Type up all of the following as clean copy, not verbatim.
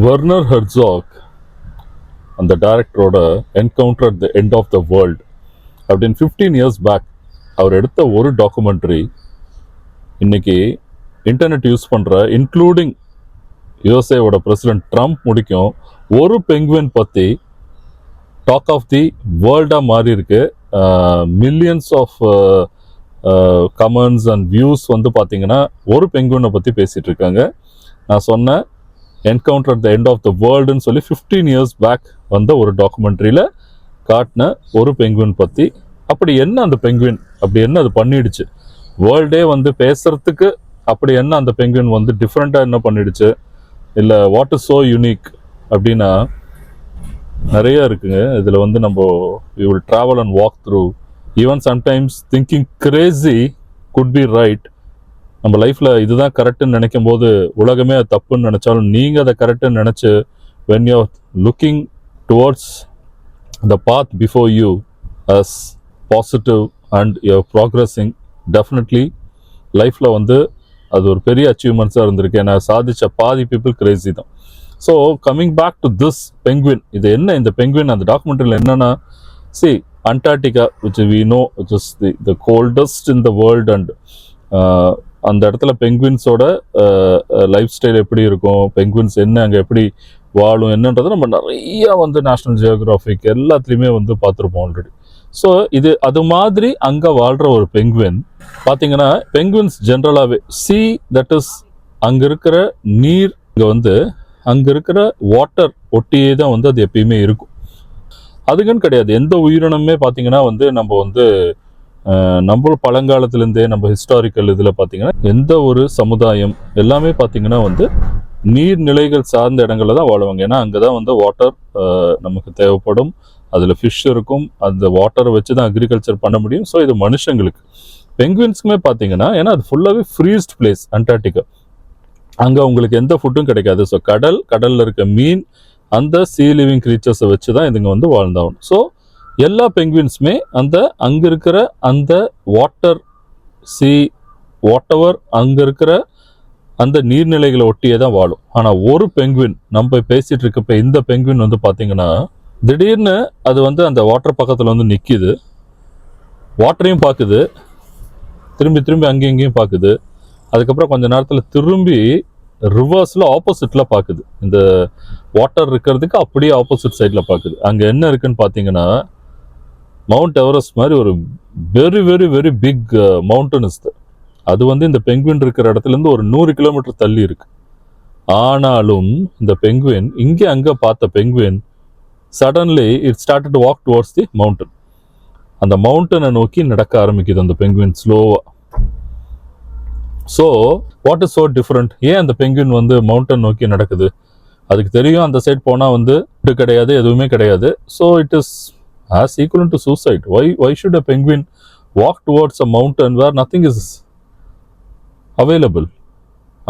Werner Herzog அந்த டைரக்டரோட encounter at the end of the world அப்படின்னு 15 இயர்ஸ் பேக் அவர் எடுத்த ஒரு டாக்குமெண்ட்ரி இன்னைக்கு இன்டர்நெட் யூஸ் பண்ணுற இன்க்ளூடிங் யுஎஸ்ஏவோட பிரசிடென்ட் ட்ரம்ப் முடிக்கும் ஒரு பெங்குவின் பற்றி டாக் ஆஃப் தி வேர்ல்டாக மாறி இருக்கு. Millions of comments and views வந்து பார்த்தீங்கன்னா ஒரு பெங்குவினை பற்றி பேசிகிட்டு இருக்காங்க. நான் சொன்னேன் encounter at the end of the வேர்ல்டுன்னு சொல்லி 15 இயர்ஸ் பேக் வந்த ஒரு டாக்குமெண்ட்ரியில் காட்டின ஒரு பெங்குவின் பற்றி. அப்படி என்ன அந்த பெங்குவின் அப்படி என்ன அது பண்ணிடுச்சு, வேர்ல்டே வந்து பேசுறதுக்கு அப்படி என்ன அந்த பெங்குவின் வந்து டிஃப்ரெண்ட்டாக என்ன பண்ணிடுச்சு, இல்லை வாட் இஸ் ஸோ யூனிக் அப்படின்னா நிறைய இருக்குங்க. இதில் வந்து நம்ம we will travel and walk through. Even sometimes thinking crazy good be right. நம்ம லைஃப்பில் இதுதான் கரெக்டுன்னு நினைக்கும் போது உலகமே அது தப்புன்னு நினச்சாலும் நீங்கள் அதை கரெக்டுன்னு நினச்சி when you looking towards the path before you as positive and you are progressing, definitely லைஃப்பில் வந்து அது ஒரு பெரிய அச்சீவ்மெண்ட்ஸாக இருந்திருக்கு. ஏன்னா சாதிச்ச பாதி பீப்புள் கிரேசி தான். So coming back to this penguin, இது என்ன இந்த பெங்குவின் அந்த டாக்குமெண்ட்ரியில் என்னென்னா, see Antarctica which we know which is the coldest in the world. And அந்த இடத்துல பெங்குவின்ஸோட லைஃப் ஸ்டைல் எப்படி இருக்கும், பெங்குவின்ஸ் என்ன அங்கே எப்படி வாழும் என்னன்றதை நம்ம நிறைய வந்து நேஷ்னல் ஜியோகிராஃபிக் எல்லாத்துலேயுமே வந்து பார்த்துருப்போம் ஆல்ரெடி. ஸோ இது அது மாதிரி அங்கே வாழ்கிற ஒரு பெங்குவின் பார்த்தீங்கன்னா, பெங்குவின்ஸ் ஜென்ரலாகவே சி தட் இஸ் அங்கே இருக்கிற நீர், இங்கே வந்து அங்கே இருக்கிற வாட்டர் ஒட்டியே தான் வந்து அது எப்பயுமே இருக்கும். அதுக்குன்னு கிடையாது, எந்த உயிரினமே பார்த்தீங்கன்னா வந்து நம்ம வந்து நம்ம பழங்காலத்துலேருந்தே நம்ம ஹிஸ்டாரிக்கல் இதில் பார்த்தீங்கன்னா எந்த ஒரு சமுதாயம் எல்லாமே பார்த்தீங்கன்னா வந்து நீர்நிலைகள் சார்ந்த இடங்களில் தான் வாழுவாங்க. ஏன்னா அங்கே தான் வந்து வாட்டர் நமக்கு தேவைப்படும், அதில் ஃபிஷ் இருக்கும், அந்த வாட்டரை வச்சு தான் அக்ரிகல்ச்சர் பண்ண முடியும். ஸோ இது மனுஷங்களுக்கு பெங்குவின்ஸுக்குமே பார்த்தீங்கன்னா, ஏன்னா அது ஃபுல்லாகவே ஃப்ரீஸ்ட் பிளேஸ் அண்டார்டிகா, அங்கே உங்களுக்கு எந்த ஃபுட்டும் கிடைக்காது. ஸோ கடலில் இருக்க மீன் அந்த சீ லிவிங் கிரீச்சர்ஸை வச்சு தான் இதுங்க வந்து வாழ்ந்தாகணும். ஸோ எல்லா பெங்குவின்ஸுமே அந்த அங்கே இருக்கிற அந்த வாட்டர் சி வாட்டவர் அங்கே இருக்கிற அந்த நீர்நிலைகளை ஒட்டியே தான் வாழும். ஆனால் ஒரு பெங்குவின் நம்ம பேசிகிட்டு இருக்கப்ப இந்த பெங்குவின் வந்து பார்த்தீங்கன்னா திடீர்னு அது வந்து அந்த வாட்டர் பக்கத்தில் வந்து நிற்கிது, வாட்டரையும் பார்க்குது, திரும்பி அங்கேயும் இங்கேயும் பார்க்குது. அதுக்கப்புறம் கொஞ்ச நேரத்தில் திரும்பி ரிவர்ஸில் ஆப்போசிட்டில் பார்க்குது, இந்த வாட்டர் இருக்கிறதுக்கு அப்படியே ஆப்போசிட் சைடில் பார்க்குது. அங்கே என்ன இருக்குன்னு பார்த்தீங்கன்னா மவுண்ட் எவரெஸ்ட் மாதிரி ஒரு very very very big mountain is. அது வந்து இந்த பெங்குவின் இருக்கிற இடத்துலேருந்து ஒரு 100 கிலோமீட்டர் தள்ளி இருக்கு. ஆனாலும் இந்த பெங்குவின் இங்கே அங்கே பார்த்த penguin suddenly it started to walk towards the mountain. அந்த மவுண்டனை நோக்கி நடக்க ஆரம்பிக்குது அந்த பெங்குவின் ஸ்லோவாக. So what is so different, ஏன் அந்த பெங்குவின் வந்து மவுண்டன் நோக்கி நடக்குது? அதுக்கு தெரியும் அந்த சைட் போனால் வந்து இது கிடையாது, எதுவுமே கிடையாது. So it is as equivalent to suicide. Why should a penguin walk towards a mountain where nothing is available?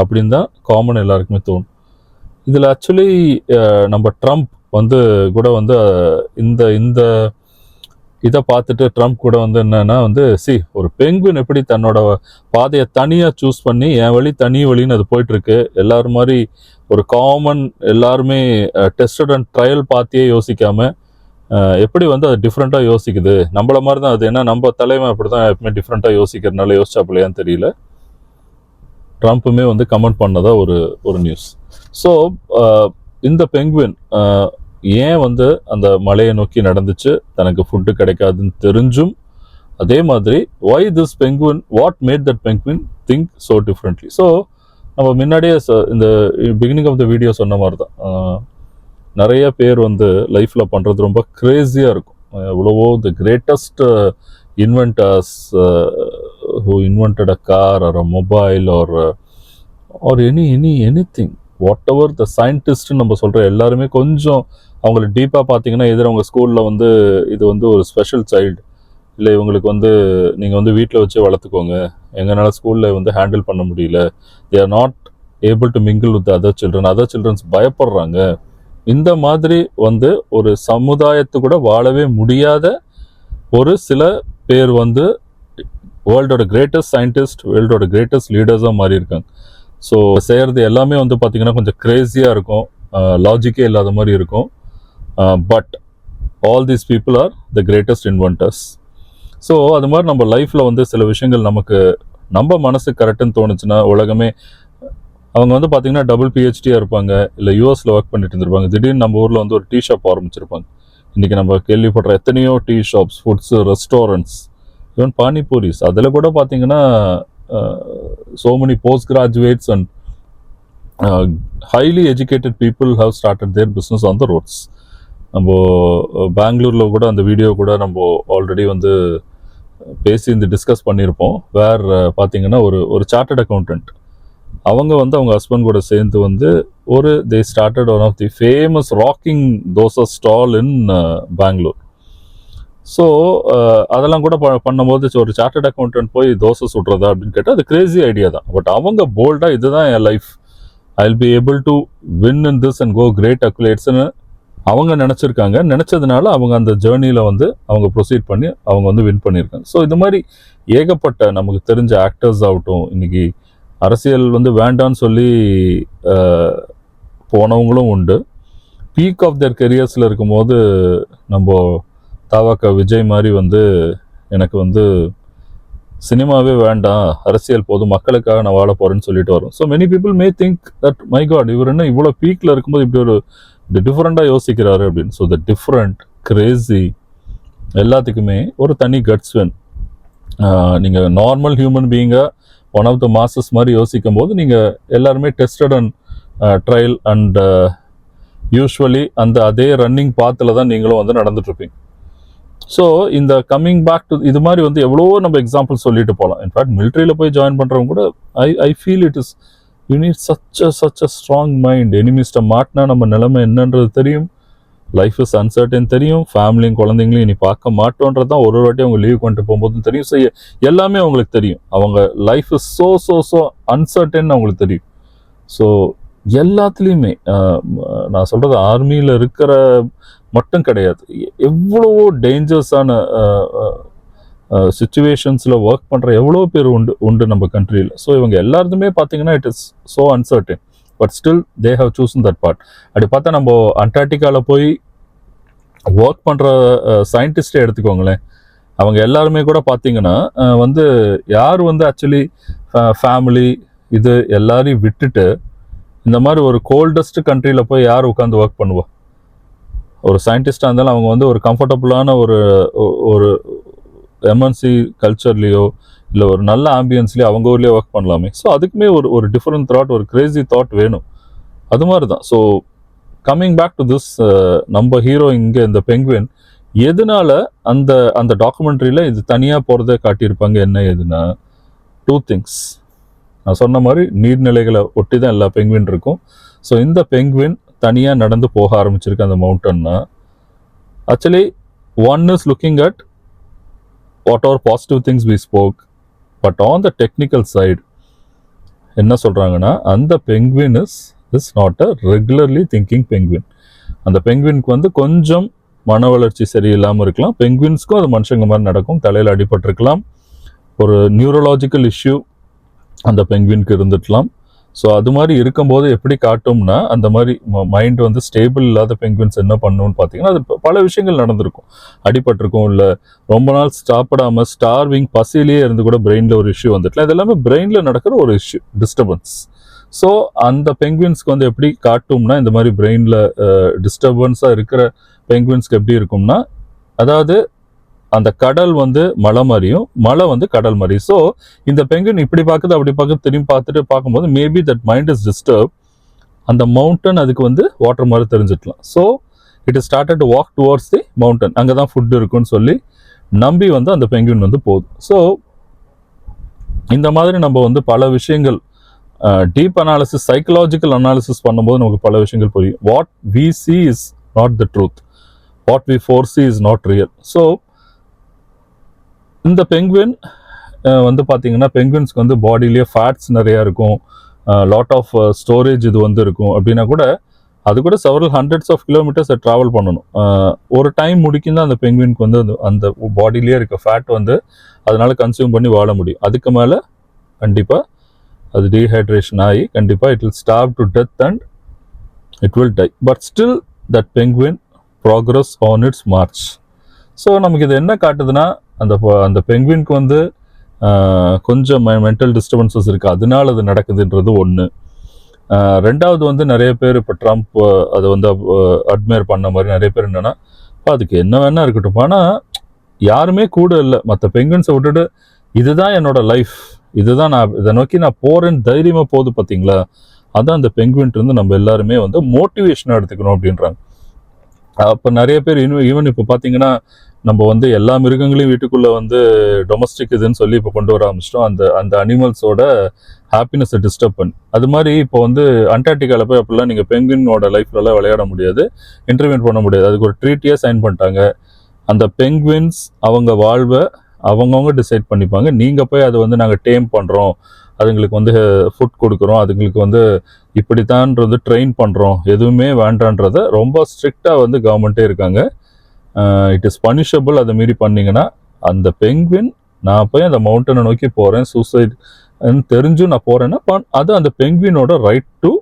அப்படின்னு தான் காமன் எல்லாருக்குமே தோணும். இதில் ஆக்சுவலி நம்ம ட்ரம்ப் வந்து கூட வந்து இந்த இந்த இதை பார்த்துட்டு ட்ரம்ப் கூட வந்து என்னன்னா வந்து ஒரு பெங்குவின் எப்படி தன்னோட பாதையை தனியாக சூஸ் பண்ணி என் வழி தனி வழின்னு அது போயிட்டுருக்கு, எல்லாரும் மாதிரி ஒரு காமன் எல்லாருமே டெஸ்டட் அண்ட் ட்ரையல் பார்த்தியே யோசிக்காமல் எப்படி வந்து அது டிஃப்ரெண்ட்டாக யோசிக்குது, நம்மள மாதிரி தான் அது. ஏன்னா நம்ம தலைமை அப்படி தான் எப்பவுமே டிஃப்ரெண்ட்டாக யோசிக்கிறதுனால யோசிச்சாப்பில்லையான்னு தெரியல, ட்ரம்ப்புமே வந்து கமெண்ட் பண்ணதா ஒரு நியூஸ். ஸோ இந்த பெங்குவின் ஏன் வந்து அந்த மலையை நோக்கி நடந்துச்சு, தனக்கு ஃபுட்டு கிடைக்காதுன்னு தெரிஞ்சும், அதே மாதிரி why this penguin, what made that penguin think so differently. So நம்ம முன்னாடியே இந்த பிகினிங் ஆஃப் த வீடியோ சொன்ன மாதிரி தான், நிறைய பேர் வந்து லைஃப்பில் பண்ணுறது ரொம்ப க்ரேஸியாக இருக்கும். எவ்வளவோ the greatest inventors who invented a car or a mobile or anything, whatever the சயின்டிஸ்ட்னு நம்ம சொல்கிற எல்லாருமே கொஞ்சம் அவங்களை டீப்பாக பார்த்தீங்கன்னா எதிர அவங்க ஸ்கூலில் வந்து இது வந்து ஒரு ஸ்பெஷல் சைல்டு, இல்லை இவங்களுக்கு வந்து நீங்கள் வந்து வீட்டில் வச்சு வளர்த்துக்கோங்க, எங்களால் ஸ்கூலில் வந்து ஹேண்டில் பண்ண முடியல, they are not able to mingle with other childrens பயப்படுறாங்க. இந்த மாதிரி வந்து ஒரு சமுதாயத்து கூட வாழவே முடியாத ஒரு சில பேர் வந்து வேர்ல்டோட கிரேட்டஸ்ட் சயின்டிஸ்ட், வேர்ல்டோட கிரேட்டஸ்ட் லீடர்ஸாக மாறி இருக்காங்க. ஸோ செய்கிறது எல்லாமே வந்து பார்த்திங்கன்னா கொஞ்சம் க்ரேஸியாக இருக்கும். லாஜிக்கே இல்லாத மாதிரி இருக்கும். But all these people are the greatest inventors. So அது மாதிரி நம்ம லைஃப்பில் வந்து சில விஷயங்கள் நமக்கு நம்ம மனசு கரெக்டுன்னு தோணுச்சுன்னா உலகமே, அவங்க வந்து பார்த்தீங்கன்னா டபுள் பிஹெச்டியாக இருப்பாங்க, இல்லை யூஎஸில் ஒர்க் பண்ணிட்டு இருந்திருப்பாங்க, திடீர்னு நம்ம ஊரில் வந்து ஒரு டீ ஷாப் ஆரம்பிச்சிருப்பாங்க. இன்றைக்கி நம்ம கேள்விப்படுற எத்தனையோ tea shops, foods, restaurants, even panipuris, அதில் கூட பார்த்தீங்கன்னா so many postgraduates and highly educated people have started their business on the roads. நம்ம பெங்களூரில் கூட அந்த வீடியோ கூட நம்ம ஆல்ரெடி வந்து பேசி இந்த டிஸ்கஸ் பண்ணியிருப்போம். வேர் பார்த்தீங்கன்னா ஒரு சார்ட்டர்ட் அக்கௌண்டன்ட், அவங்க வந்து அவங்க ஹஸ்பண்ட் கூட சேர்ந்து வந்து they started one of the famous rocking dosa stall in Bangalore. So அதெல்லாம் கூட பண்ணும்போது ஒரு சார்ட்டர்ட் அக்கௌண்டன்ட் போய் தோசை சுடுறதா அப்படின்னு கேட்டால் அது கிரேசி ஐடியா தான். பட் அவங்க போல்டாக இதுதான் என் life, I will be able to win in this and go great அக்குலேட்ஸ்னு அவங்க நினச்சிருக்காங்க. நினச்சதுனால அவங்க அந்த ஜேர்னியில் வந்து அவங்க ப்ரொசீட் பண்ணி அவங்க வந்து வின் பண்ணியிருக்காங்க. ஸோ இது மாதிரி ஏகப்பட்ட நமக்கு தெரிஞ்ச ஆக்டர்ஸ் ஆகட்டும், இன்றைக்கி அரசியல் வந்து வேண்டான்னு சொல்லி போனவங்களும் உண்டு. பீக் ஆஃப் தேர் கெரியர்ஸில் இருக்கும்போது நம்ம தாவாக்கா விஜய் மாதிரி வந்து எனக்கு வந்து சினிமாவே வேண்டாம், அரசியல் போதும், மக்களுக்காக நான் வாழ போகிறேன்னு சொல்லிட்டு வரும். So many people may think that my god, இவர் என்ன இவ்வளோ பீக்கில் இருக்கும்போது இப்படி ஒரு டிஃப்ரெண்ட்டாக யோசிக்கிறாரு அப்படின்னு. ஸோ த டிஃப்ரெண்ட், கிரேசி எல்லாத்துக்குமே ஒரு தனி கட்ஸ் வேணும். நீங்கள் நார்மல் ஹியூமன் பீயிங்காக ஒன் ஆஃப் த மாசஸ் மாதிரி யோசிக்கும் போது நீங்கள் எல்லாருமே tested and trial and usually அதே ரன்னிங் பாத்தில் தான் நீங்களும் வந்து நடந்துட்டுருப்பீங்க. ஸோ இந்த கம்மிங் பேக் டு இது மாதிரி வந்து எவ்வளோ நம்ம எக்ஸாம்பிள் சொல்லிட்டு போகலாம். இன்ஃபேக்ட் மிலிட்ரியில் போய் ஜாயின் பண்ணுறவங்க கூட I feel it is you need such a strong mind. எனிமிஸ்ட்டை மாட்டினா நம்ம நிலைமை என்னன்றது தெரியும், லைஃப் இஸ் அன்சர்டன் தெரியும், ஃபேமிலியும் குழந்தைங்களையும் இனி பார்க்க மாட்டோன்றது தான் ஒரு வாட்டி அவங்க லீவ் கொண்டு போகும்போதும் தெரியும். ஸோ எல்லாமே அவங்களுக்கு தெரியும், அவங்க லைஃப் இஸ் ஸோ அன்சர்டன் அவங்களுக்கு தெரியும். ஸோ எல்லாத்துலேயுமே நான் சொல்கிறது ஆர்மியில் இருக்கிற மட்டும் கிடையாது, எவ்வளவோ டேஞ்சர்ஸான சுச்சுவேஷன்ஸில் ஒர்க் பண்ணுற எவ்வளோ பேர் உண்டு நம்ம கண்ட்ரியில். ஸோ இவங்க எல்லாருமே பார்த்தீங்கன்னா it is so uncertain, but still they have chosen that part. அப்படி பார்த்தா நம்ம அண்டார்டிகாவில் போய் ஒர்க் பண்ணுற சயின்டிஸ்டே எடுத்துக்கோங்களேன், அவங்க எல்லாருமே கூட பார்த்தீங்கன்னா வந்து யார் வந்து ஆக்சுவலி ஃபேமிலி இது எல்லாரையும் விட்டுட்டு இந்த மாதிரி ஒரு கோல்டஸ்ட் கண்ட்ரியில் போய் யார் உட்காந்து ஒர்க் பண்ணுவோம்? ஒரு சயின்டிஸ்டாக இருந்தாலும் அவங்க வந்து ஒரு கம்ஃபர்டபுளான ஒரு எம்என்சி கல்ச்சர்லேயோ இல்லை ஒரு நல்ல ஆம்பியன்ஸ்லேயோ அவங்க ஊர்லேயே ஒர்க் பண்ணலாமே. ஸோ அதுக்குமே ஒரு டிஃப்ரெண்ட் தாட், ஒரு கிரேசி தாட் வேணும். அது மாதிரி தான். So coming back to this, நம்ம ஹீரோ இங்கே இந்த பெங்குவின் எதனால அந்த டாக்குமெண்ட்ரியில் இது தனியாக போகிறத காட்டியிருப்பாங்க. என்ன எதுனா 2 things. நான் சொன்ன மாதிரி நீர்நிலைகளை ஒட்டி தான் எல்லா பெங்குவின் இருக்கும். ஸோ இந்த பெங்குவின் தனியாக நடந்து போக ஆரம்பிச்சிருக்கு அந்த மவுண்டன்னா, actually one is looking at what are positive things we spoke, but on the technical side என்ன சொல்கிறாங்கன்னா அந்த penguin is not a regularly thinking penguin. அந்த பெங்குவினுக்கு வந்து கொஞ்சம் மன வளர்ச்சி சரியில்லாமல் இருக்கலாம், பெங்குவின்ஸ்க்கும் அது மனுஷங்க மாதிரி நடக்கும், தலையில் அடிபட்டிருக்கலாம், ஒரு நியூரலாஜிக்கல் இஷ்யூ அந்த பெங்குவினுக்கு இருந்துட்டலாம். ஸோ அது மாதிரி இருக்கும்போது எப்படி காட்டும்னா அந்த மாதிரி மைண்ட் வந்து ஸ்டேபிள் இல்லாத பெங்குவின்ஸ் என்ன பண்ணணும்னு பார்த்தீங்கன்னா அது பல விஷயங்கள் நடந்திருக்கும், அடிபட்டிருக்கும், இல்லை ரொம்ப நாள் சாப்பிடாமல் ஸ்டார்விங் பசியிலேயே இருந்து கூட பிரெயினில் ஒரு இஷ்யூ வந்துட்டலாம். இது எல்லாமே பிரெயினில் நடக்கிற ஒரு இஷ்யூ, டிஸ்டர்பன்ஸ். ஸோ அந்த பெங்குவின்ஸ்க்கு வந்து எப்படி காட்டும்னா இந்த மாதிரி பிரெயினில் டிஸ்டர்பன்ஸாக இருக்கிற பெங்குவின்ஸ்க்கு எப்படி இருக்கும்னா, அதாவது அந்த கடல் வந்து மலை மாதிரியும் மலை வந்து கடல் மாதிரி. ஸோ இந்த பெங்குவின் இப்படி பார்க்குது அப்படி பார்க்குது திரும்பி பார்க்கும்போது maybe that mind is disturb, அந்த மவுண்டன் அதுக்கு வந்து வாட்டர் மாதிரி தெரிஞ்சிடலாம். So it is started to walk towards the mountain, அங்கே தான் ஃபுட் இருக்குன்னு சொல்லி நம்பி வந்து அந்த பெங்குவின் வந்து போகுது. ஸோ இந்த மாதிரி நம்ம வந்து பல விஷயங்கள் டீப் அனாலிசிஸ், சைக்கலாஜிக்கல் அனாலிசிஸ் பண்ணும்போது நமக்கு பல விஷயங்கள் புரியும். What we see is not the truth, what we foresee is not real. So இந்த பெங்குவின் வந்து பார்த்தீங்கன்னா பெங்குவின்ஸ்க்கு வந்து பாடியிலேயே ஃபேட்ஸ் நிறையா இருக்கும், லாட் ஆஃப் ஸ்டோரேஜ் இது வந்து இருக்கும். அப்படின்னா கூட அது கூட several hundreds of kilometres travel பண்ணணும். ஒரு டைம் முடிக்கும் தான் அந்த பெங்குவினுக்கு வந்து அந்த பாடியிலேயே இருக்க ஃபேட் வந்து அதனால கன்சியூம் பண்ணி வாழ முடியும். அதுக்கு மேலே கண்டிப்பாக அது டீஹைட்ரேஷன் ஆகி கண்டிப்பாக it will starve to death and it will die, but still that penguin progress on its march. So நமக்கு இது என்ன காட்டுதுன்னா, அந்த பெங்குவினுக்கு வந்து கொஞ்சம் மென்டல் டிஸ்டர்பன்சஸ் இருக்குது, அதனால அது நடக்குதுன்றது ஒன்று. ரெண்டாவது வந்து நிறைய பேர் இப்போ ட்ரம்ப் அதை வந்து அட்மையர் பண்ண மாதிரி நிறைய பேர் என்னென்னா, அதுக்கு என்ன வேணா இருக்கட்டும், ஆனால் யாருமே கூட இல்லை, மற்ற பெங்குவின்ஸை விட்டுட்டு இதுதான் என்னோட லைஃப், இதுதான் நான் இதை நோக்கி நான் போகிறேன்னு தைரியமாக போகுது பார்த்தீங்களா, அதான் அந்த பெங்குவின் இருந்து நம்ம எல்லாருமே வந்து மோட்டிவேஷனாக எடுத்துக்கணும் அப்படின்றாங்க. அப்போ நிறைய பேர் ஈவன் இப்போ பார்த்தீங்கன்னா நம்ம வந்து எல்லா மிருகங்களையும் வீட்டுக்குள்ளே வந்து டொமஸ்டிக் இதுன்னு சொல்லி இப்போ கொண்டு வர ஆரம்பிச்சிட்டோம், அந்த அனிமல்ஸோட ஹாப்பினஸை டிஸ்டர்ப் பண்ணி. அது மாதிரி இப்போ வந்து அண்டார்டிகாவில் போய் அப்படிலாம் நீங்கள் பெங்குவினோட லைஃப்லலாம் விளையாட முடியாது, இன்டர்வியூ பண்ண முடியாது, அதுக்கு ஒரு ட்ரீட்டியாக சைன் பண்ணிட்டாங்க. அந்த பெங்குவின்ஸ் அவங்க வாழ்வை அவங்கவுங்க டிசைட் பண்ணிப்பாங்க, நீங்கள் போய் அதை வந்து நாங்கள் டேம் பண்ணுறோம், அதுங்களுக்கு வந்து ஃபுட் கொடுக்குறோம், அதுங்களுக்கு வந்து இப்படித்தான்றது ட்ரெயின் பண்ணுறோம், எதுவுமே வேண்டான்றத ரொம்ப ஸ்ட்ரிக்டாக வந்து கவர்மெண்ட்டே இருக்காங்க. It is punishable. அதை மீறி பண்ணிங்கன்னா அந்த பெங்குவின் நான் போய் அந்த மவுண்டனை நோக்கி போகிறேன் சூசைட் தெரிஞ்சும் நான் போகிறேன்னா அது அந்த பெங்குவினோட ரைட் டு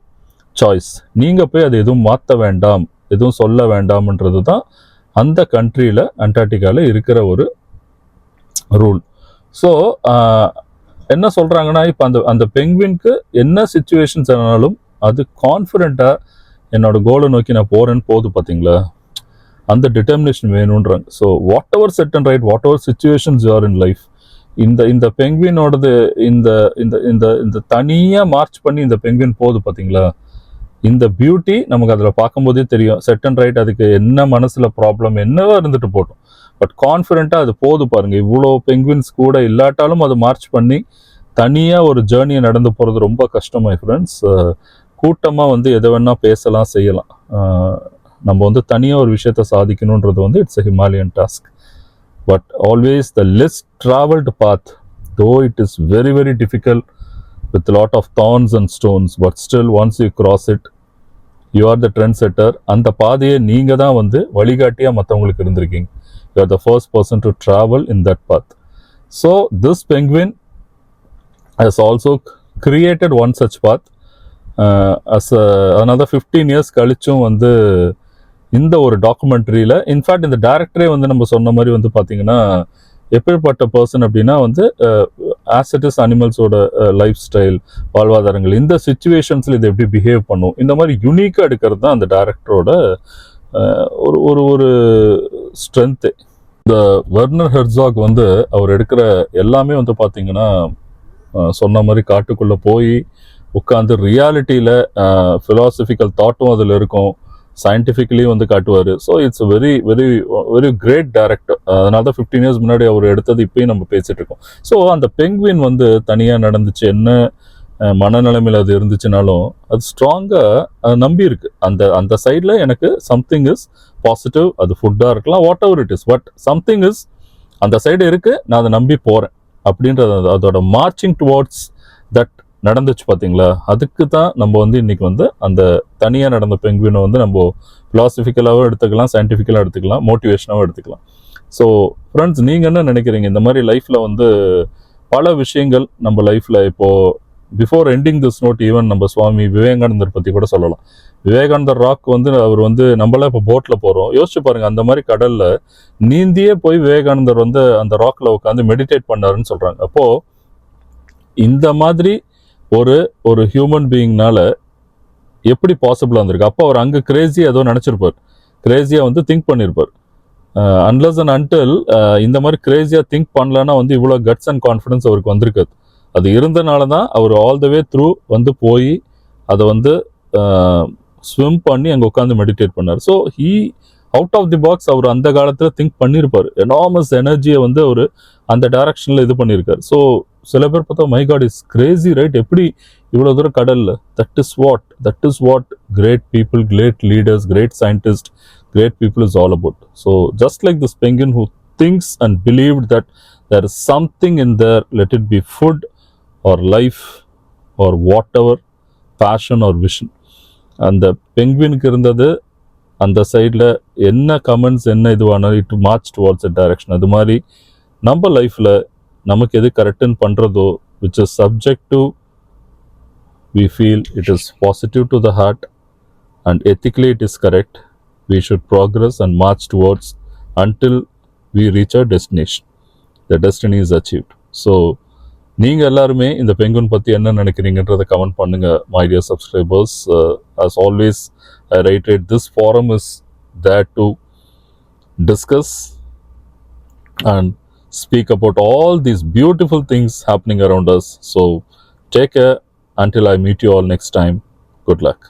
சாய்ஸ். நீங்கள் போய் அதை எதுவும் மாற்ற வேண்டாம், எதுவும் சொல்ல வேண்டாம்ன்றது தான் அந்த கண்ட்ரியில் அண்டார்டிகாவில் இருக்கிற ஒரு ரூல். ஸோ என்ன சொல்கிறாங்கன்னா, இப்போ அந்த பெங்குவினுக்கு என்ன சுச்சுவேஷன்ஸ் ஆனாலும் அது கான்ஃபிடென்ட்டாக என்னோட கோலை நோக்கி நான் போகிறேன்னு போகுது பார்த்தீங்களா, அந்த டிட்டர்மினேஷன் வேணுன்றாங்க. So whatever set and right, whatever situations you are in life, இந்த பெங்குவினோடது இந்த இந்த இந்த இந்த தனியாக மார்ச் பண்ணி இந்த பெங்குவின் போகுது பார்த்தீங்களா, இந்த பியூட்டி நமக்கு அதில் பார்க்கும்போதே தெரியும். செட் அண்ட் ரைட், அதுக்கு என்ன மனசில் ப்ராப்ளம் என்னவோ இருந்துட்டு போட்டோம், பட் கான்ஃபிடென்ட்டாக அது போகுது பாருங்கள். இவ்வளோ பெங்குவின்ஸ் கூட இல்லாட்டாலும் அது மார்ச் பண்ணி தனியாக ஒரு ஜேர்னியை நடந்து போகிறது ரொம்ப கஷ்டம் மை ஃப்ரெண்ட்ஸ். கூட்டமாக வந்து எதை வேணால் பேசலாம் செய்யலாம், நம்ம வந்து தனியாக ஒரு விஷயத்தை சாதிக்கணுன்றது வந்து it's a Himalayan task. But always the less travelled path, though it is very very difficult with lot of thorns and stones, but still once you cross it you are the trend setter. அந்த பாதையை நீங்கள் தான் வந்து வழிகாட்டியாக மற்றவங்களுக்கு இருந்திருக்கீங்க. You are the first person to travel in that path. So this penguin has also created one such path. As another 15 years கழிச்சும் வந்து இந்த ஒரு டாக்குமெண்ட்ரியில், இன்ஃபேக்ட் இந்த டேரக்டரே வந்து நம்ம சொன்ன மாதிரி வந்து பார்த்தீங்கன்னா எப்படிப்பட்ட பர்சன் அப்படின்னா வந்து ஆசிட்டிஸ் அனிமல்ஸோட லைஃப் ஸ்டைல், வாழ்வாதாரங்கள், இந்த சுச்சுவேஷன்ஸில் இது எப்படி பிஹேவ் பண்ணும், இந்த மாதிரி யூனிக்காக எடுக்கிறது தான் அந்த டேரக்டரோட ஒரு ஒரு ஸ்ட்ரென்த்து. இந்த வெர்னர் ஹெர்சாக் வந்து அவர் எடுக்கிற எல்லாமே வந்து பார்த்தீங்கன்னா சொன்ன மாதிரி காட்டுக்குள்ளே போய் உட்காந்து ரியாலிட்டியில் ஃபிலாசபிக்கல் தாட்டும் அதில் இருக்கும், சயின்டிஃபிக்கலியும் வந்து காட்டுவார். So it's very very very great director. அதனால தான் 15 years முன்னாடி அவர் எடுத்தது இப்போயும் நம்ம பேசிகிட்டு இருக்கோம். ஸோ அந்த பெங்குவின் வந்து தனியாக நடந்துச்சு, என்ன மனநிலைமையில் அது இருந்துச்சுனாலும் அது ஸ்ட்ராங்காக நம்பி இருக்கு. அந்த சைடில் எனக்கு சம்திங் இஸ் பாசிட்டிவ், அது ஃபுட்டாக இருக்கலாம், what ever it is, but something is அந்த சைடு இருக்குது, நான் அதை நம்பி போகிறேன் அப்படின்றது, அதோட மார்ச்சிங் டுவார்ட்ஸ் தட் நடந்துச்சு பார்த்தீங்களா. அதுக்கு தான் நம்ம வந்து இன்றைக்கி வந்து அந்த தனியாக நடந்த பெங்குவினை வந்து நம்ம ஃபிலாசபிக்கலாகவும் எடுத்துக்கலாம், சயின்டிஃபிக்கலாக எடுத்துக்கலாம், மோட்டிவேஷனாகவும் எடுத்துக்கலாம். ஸோ ஃப்ரெண்ட்ஸ், நீங்கள் என்ன நினைக்கிறீங்க? இந்த மாதிரி லைஃப்பில் வந்து பல விஷயங்கள் நம்ம லைஃப்பில் இப்போது before ending this note, even நம்ம சுவாமி விவேகானந்தர் பற்றி கூட சொல்லலாம். விவேகானந்தர் ராக் வந்து அவர் வந்து நம்மளாம் இப்போ போட்டில் போகிறோம், யோசிச்சு பாருங்கள், அந்த மாதிரி கடலில் நீந்தியே போய் விவேகானந்தர் வந்து அந்த ராக்கில் உட்காந்து மெடிடேட் பண்ணாருன்னு சொல்கிறாங்க. அப்போது இந்த மாதிரி ஒரு ஹியூமன் பீயிங்னால எப்படி பாசிபிளாக இருந்திருக்கு? அப்போ அவர் அங்கே கிரேஸியாக ஏதோ நினச்சிருப்பார், கிரேஸியாக வந்து திங்க் பண்ணியிருப்பார். அன்லஸ் அண்ட் அன்டில் இந்த மாதிரி கிரேஸியாக திங்க் பண்ணலன்னா வந்து இவ்வளோ கட்ஸ் அண்ட் கான்ஃபிடன்ஸ் அவருக்கு வந்திருக்காது. அது இருந்தனால தான் அவர் ஆல் த வே த்ரூ வந்து போய் அதை வந்து ஸ்விம் பண்ணி அங்கே உட்காந்து மெடிடேட் பண்ணார். So out of the box அவர் அந்த காலத்தில் திங்க் பண்ணியிருப்பார், எனாமஸ் எனர்ஜியை வந்து அவர் அந்த டைரக்ஷனில் இது பண்ணியிருக்காரு. ஸோ சில பேர் பார்த்தா my god is crazy right, எப்படி இவ்வளோ தூரம் கடலில், that is what great people, great leaders, great scientist, great people is all about. So just like this penguin who thinks and believed that there is something in there, let it be food or life or whatever, passion or vision. அந்த பெங்குவினுக்கு இருந்தது அந்த சைடில் என்ன comments என்ன இதுவானாலும் it march towards a direction. அது மாதிரி நம்ம லைஃப்பில் நமக்கு எது கரெக்டுன்னு பண்ணுறதோ, which is subject to we feel it is positive to the heart, and ethically it is correct. We should progress and march towards until we reach our destination. The destiny is achieved. So நீங்கள் எல்லாருமே இந்த பெங்குன் பற்றி என்ன நினைக்கிறீங்கன்றதை comment பண்ணுங்க my dear subscribers. as always I reiterate, this forum is there to discuss and speak about all these beautiful things happening around us. So take care until I meet you all next time. Good luck.